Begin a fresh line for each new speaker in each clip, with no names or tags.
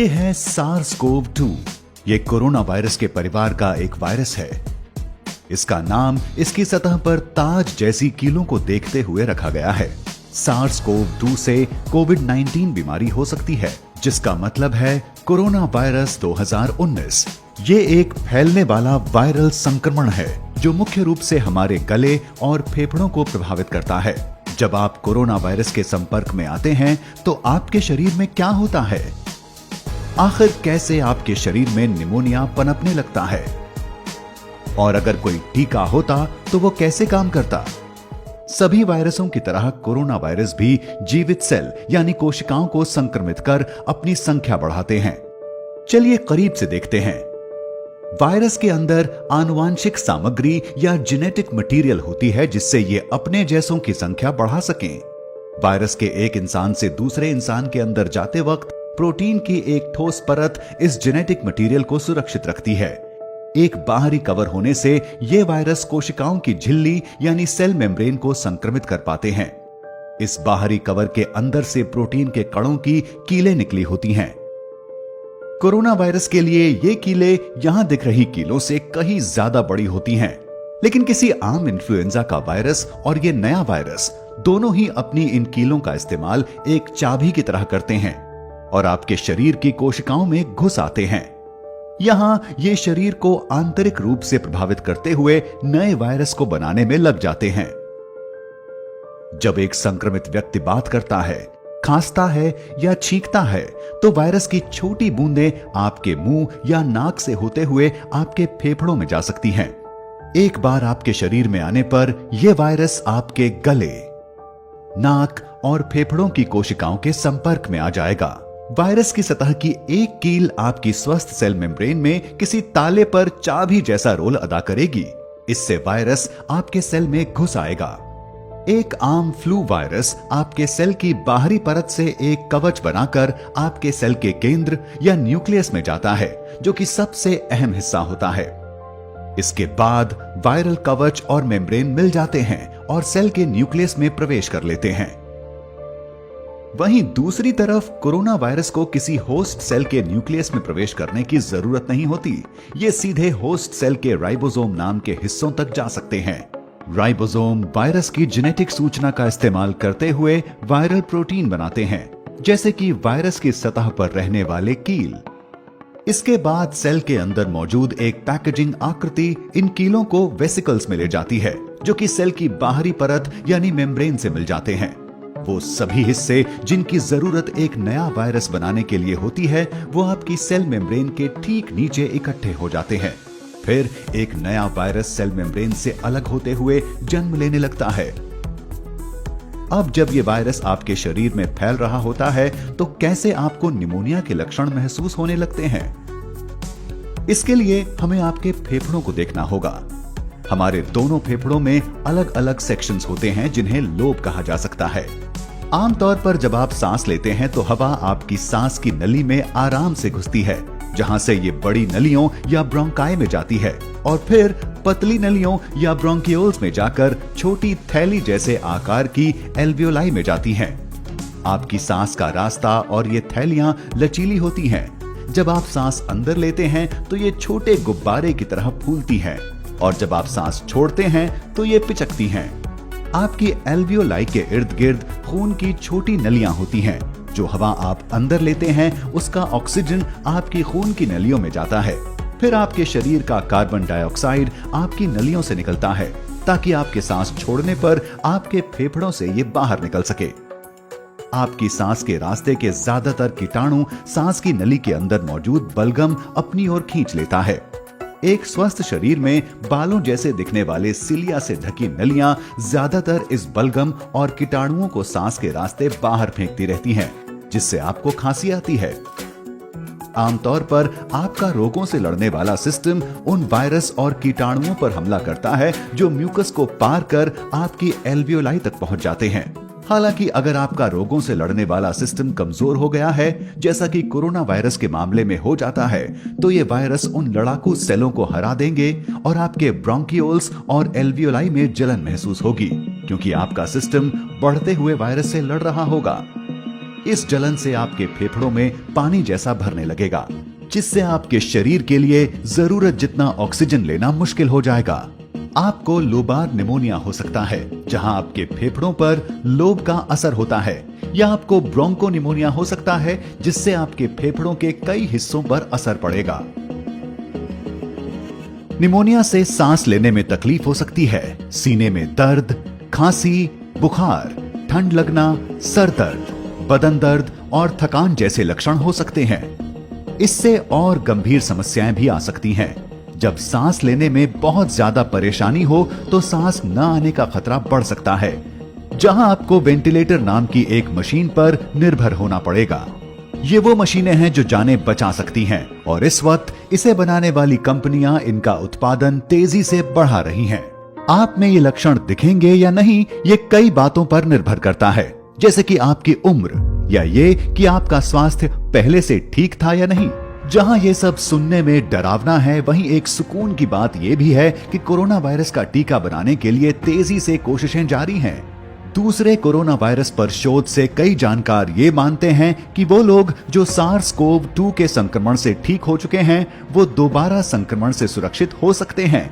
ये है SARS-CoV-2। ये कोरोना वायरस के परिवार का एक वायरस है। इसका नाम इसकी सतह पर ताज जैसी कीलों को देखते हुए रखा गया है। SARS-CoV-2 से कोविड-19 बीमारी हो सकती है, जिसका मतलब है कोरोना वायरस 2019। ये एक फैलने वाला वायरल संक्रमण है जो मुख्य रूप से हमारे गले और फेफड़ों को प्रभावित करता है। जब आप कोरोना वायरस के संपर्क में आते हैं तो आपके शरीर में क्या होता है? आखिर कैसे आपके शरीर में निमोनिया पनपने लगता है? और अगर कोई टीका होता तो वो कैसे काम करता? सभी वायरसों की तरह कोरोना वायरस भी जीवित सेल यानी कोशिकाओं को संक्रमित कर अपनी संख्या बढ़ाते हैं। चलिए करीब से देखते हैं। वायरस के अंदर आनुवांशिक सामग्री या जेनेटिक मटेरियल होती है जिससे ये अपने जैसों की संख्या बढ़ा सकें। वायरस के एक इंसान से दूसरे इंसान के अंदर जाते वक्त प्रोटीन की एक ठोस परत इस जेनेटिक मटेरियल को सुरक्षित रखती है। एक बाहरी कवर होने से ये वायरस कोशिकाओं की झिल्ली यानी सेल मेम्ब्रेन को संक्रमित कर पाते हैं। इस बाहरी कवर के अंदर से प्रोटीन के कणों की कीलें निकली होती हैं। कोरोना वायरस के लिए ये कीलें यहां दिख रही कीलों से कहीं ज्यादा बड़ी होती हैं। लेकिन किसी आम इन्फ्लुएंजा का वायरस और ये नया वायरस दोनों ही अपनी इन कीलों का इस्तेमाल एक चाबी की तरह करते हैं और आपके शरीर की कोशिकाओं में घुस आते हैं। यहां ये शरीर को आंतरिक रूप से प्रभावित करते हुए नए वायरस को बनाने में लग जाते हैं। जब एक संक्रमित व्यक्ति बात करता है, खांसता है या छींकता है तो वायरस की छोटी बूंदें आपके मुंह या नाक से होते हुए आपके फेफड़ों में जा सकती हैं। एक बार आपके शरीर में आने पर यह वायरस आपके गले, नाक और फेफड़ों की कोशिकाओं के संपर्क में आ जाएगा। वायरस की सतह की एक कील आपकी स्वस्थ सेल मेम्ब्रेन में किसी ताले पर चाबी जैसा रोल अदा करेगी। इससे वायरस आपके सेल में घुस आएगा। एक आम फ्लू वायरस आपके सेल की बाहरी परत से एक कवच बनाकर आपके सेल के केंद्र या न्यूक्लियस में जाता है, जो कि सबसे अहम हिस्सा होता है। इसके बाद वायरल कवच और मेम्ब्रेन मिल जाते हैं और सेल के न्यूक्लियस में प्रवेश कर लेते हैं। वहीं दूसरी तरफ कोरोना वायरस को किसी होस्ट सेल के न्यूक्लियस में प्रवेश करने की जरूरत नहीं होती। ये सीधे होस्ट सेल के राइबोसोम नाम के हिस्सों तक जा सकते हैं। राइबोसोम वायरस की जेनेटिक सूचना का इस्तेमाल करते हुए वायरल प्रोटीन बनाते हैं, जैसे कि वायरस की सतह पर रहने वाले कील। इसके बाद सेल के अंदर मौजूद एक पैकेजिंग आकृति इन कीलों को वेसिकल्स में ले जाती है, जो कि सेल की बाहरी परत यानी मेम्ब्रेन से मिल जाते हैं। वो सभी हिस्से जिनकी जरूरत एक नया वायरस बनाने के लिए होती है, वो आपकी सेल मेम्ब्रेन के ठीक नीचे इकट्ठे हो जाते हैं। फिर एक नया वायरस सेल मेम्ब्रेन से अलग होते हुए जन्म लेने लगता है। अब जब ये वायरस आपके शरीर में फैल रहा होता है तो कैसे आपको निमोनिया के लक्षण महसूस होने लगते हैं? इसके लिए हमें आपके फेफड़ों को देखना होगा। हमारे दोनों फेफड़ों में अलग अलग सेक्शंस होते हैं जिन्हें लोब कहा जा सकता है। आमतौर पर जब आप सांस लेते हैं तो हवा आपकी सांस की नली में आराम से घुसती है, जहां से ये बड़ी नलियों या ब्रोंकाई में जाती है और फिर पतली नलियों या ब्रोंकियोल्स में जाकर छोटी थैली जैसे आकार की एल्वियोलाई में जाती हैं। आपकी सांस का रास्ता और ये थैलियां लचीली होती हैं। जब आप सांस अंदर लेते हैं तो ये छोटे गुब्बारे की तरह फूलती हैं और जब आप सांस छोड़ते हैं तो ये पिचकती हैं। आपकी एल्वियोलाई के इर्द गिर्द खून की छोटी नलियां होती हैं। जो हवा आप अंदर लेते हैं उसका ऑक्सीजन आपकी खून की नलियों में जाता है। फिर आपके शरीर का कार्बन डाइऑक्साइड आपकी नलियों से निकलता है ताकि आपके सांस छोड़ने पर आपके फेफड़ों से ये बाहर निकल सके। आपकी सांस के रास्ते के ज्यादातर कीटाणु सांस की नली के अंदर मौजूद बलगम अपनी ओर खींच लेता है। एक स्वस्थ शरीर में बालों जैसे दिखने वाले सिलिया से ढकी नलियां ज्यादातर इस बलगम और कीटाणुओं को सांस के रास्ते बाहर फेंकती रहती हैं, जिससे आपको खांसी आती है। आमतौर पर आपका रोगों से लड़ने वाला सिस्टम उन वायरस और कीटाणुओं पर हमला करता है जो म्यूकस को पार कर आपकी एल्वियोलाई तक पहुंच जाते हैं। हालांकि अगर आपका रोगों से लड़ने वाला सिस्टम कमजोर हो गया है, जैसा कि कोरोना वायरस के मामले में हो जाता है, तो ये वायरस उन लड़ाकू सेलों को हरा देंगे और आपके ब्रोंकियोल्स और एल्वियोलाई में जलन महसूस होगी, क्योंकि आपका सिस्टम बढ़ते हुए वायरस से लड़ रहा होगा। इस जलन से आपके फेफड़ों में पानी जैसा भरने लगेगा, जिससे आपके शरीर के लिए जरूरत जितना ऑक्सीजन लेना मुश्किल हो जाएगा। आपको लोबार निमोनिया हो सकता है, जहां आपके फेफड़ों पर लोब का असर होता है, या आपको ब्रोंको निमोनिया हो सकता है, जिससे आपके फेफड़ों के कई हिस्सों पर असर पड़ेगा। निमोनिया से सांस लेने में तकलीफ हो सकती है, सीने में दर्द, खांसी, बुखार, ठंड लगना, सर दर्द, बदन दर्द और थकान जैसे लक्षण हो सकते हैं। इससे और गंभीर समस्याएं भी आ सकती हैं। जब सांस लेने में बहुत ज्यादा परेशानी हो तो सांस न आने का खतरा बढ़ सकता है, जहां आपको वेंटिलेटर नाम की एक मशीन पर निर्भर होना पड़ेगा। ये वो मशीनें हैं जो जानें बचा सकती हैं, और इस वक्त इसे बनाने वाली कंपनियां इनका उत्पादन तेजी से बढ़ा रही हैं। आप में ये लक्षण दिखेंगे या नहीं, ये कई बातों पर निर्भर करता है, जैसे कि आपकी उम्र या ये कि आपका स्वास्थ्य पहले से ठीक था या नहीं। जहां ये सब सुनने में डरावना है, वहीं एक सुकून की बात यह भी है कि कोरोना वायरस का टीका बनाने के लिए तेजी से कोशिशें जारी हैं। दूसरे कोरोना वायरस पर शोध से कई जानकार ये मानते हैं कि वो लोग जो SARS-CoV-2 के संक्रमण से ठीक हो चुके हैं, वो दोबारा संक्रमण से सुरक्षित हो सकते हैं।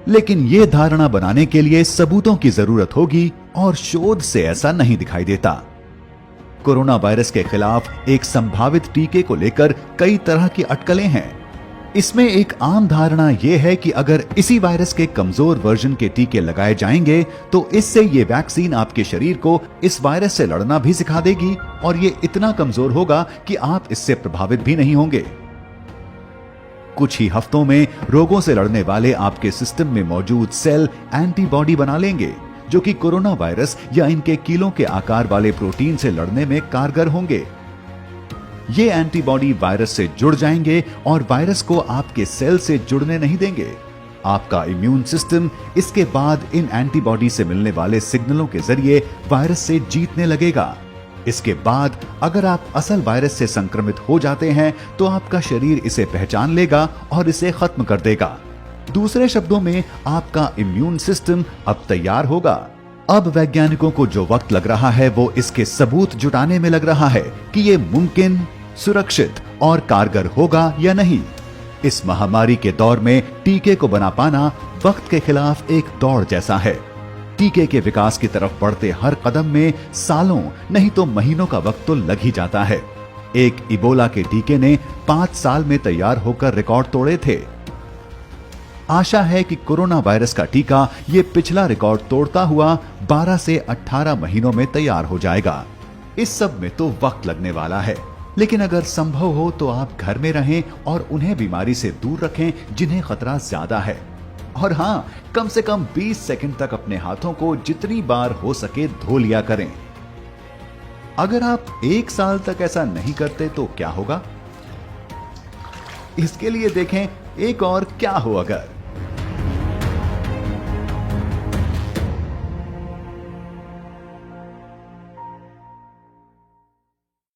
लेकिन ये धारणा बनाने के लिए सबूतों की जरूरत होगी, और शोध से ऐसा नहीं दिखाई देता। कोरोना वायरस के खिलाफ एक संभावित टीके को लेकर कई तरह की अटकलें हैं। इसमें एक आम धारणा यह है कि अगर इसी वायरस के कमजोर वर्जन के टीके लगाए जाएंगे तो इससे ये वैक्सीन आपके शरीर को इस वायरस से लड़ना भी सिखा देगी, और ये इतना कमजोर होगा कि आप इससे प्रभावित भी नहीं होंगे। कुछ ही हफ्तों में रोगों से लड़ने वाले आपके सिस्टम में मौजूद सेल एंटीबॉडी बना लेंगे, जो कि कोरोना वायरस या इनके कीलों के आकार वाले प्रोटीन से लड़ने में कारगर होंगे। ये एंटीबॉडी वायरस से जुड़ जाएंगे और वायरस को आपके सेल से जुड़ने नहीं देंगे। आपका इम्यून सिस्टम इसके बाद इन एंटीबॉडी से मिलने वाले सिग्नलों के जरिए वायरस से जीतने लगेगा। इसके बाद अगर आप असल वायरस से संक्रमित हो जाते हैं तो आपका शरीर इसे पहचान लेगा और इसे खत्म कर देगा। दूसरे शब्दों में, आपका इम्यून सिस्टम अब तैयार होगा। अब वैज्ञानिकों को जो वक्त लग रहा है वो इसके सबूत जुटाने में लग रहा है कि ये मुमकिन, सुरक्षित और कारगर होगा या नहीं। इस महामारी के दौर में टीके को बना पाना वक्त के खिलाफ एक दौड़ जैसा है। टीके के विकास की तरफ बढ़ते हर कदम में सालों नहीं तो महीनों का वक्त तो लग ही जाता है। एक इबोला के टीके ने 5 साल में तैयार होकर रिकॉर्ड तोड़े थे। आशा है कि कोरोना वायरस का टीका ये पिछला रिकॉर्ड तोड़ता हुआ 12 से 18 महीनों में तैयार हो जाएगा। इस सब में तो वक्त लगने वाला है, लेकिन अगर संभव हो तो आप घर में रहें और उन्हें बीमारी से दूर रखें जिन्हें खतरा ज्यादा है। और हाँ, कम से कम 20 सेकंड तक अपने हाथों को जितनी बार हो सके धो लिया करें। अगर आप 1 साल तक ऐसा नहीं करते तो क्या होगा? इसके लिए देखें एक और क्या हो अगर।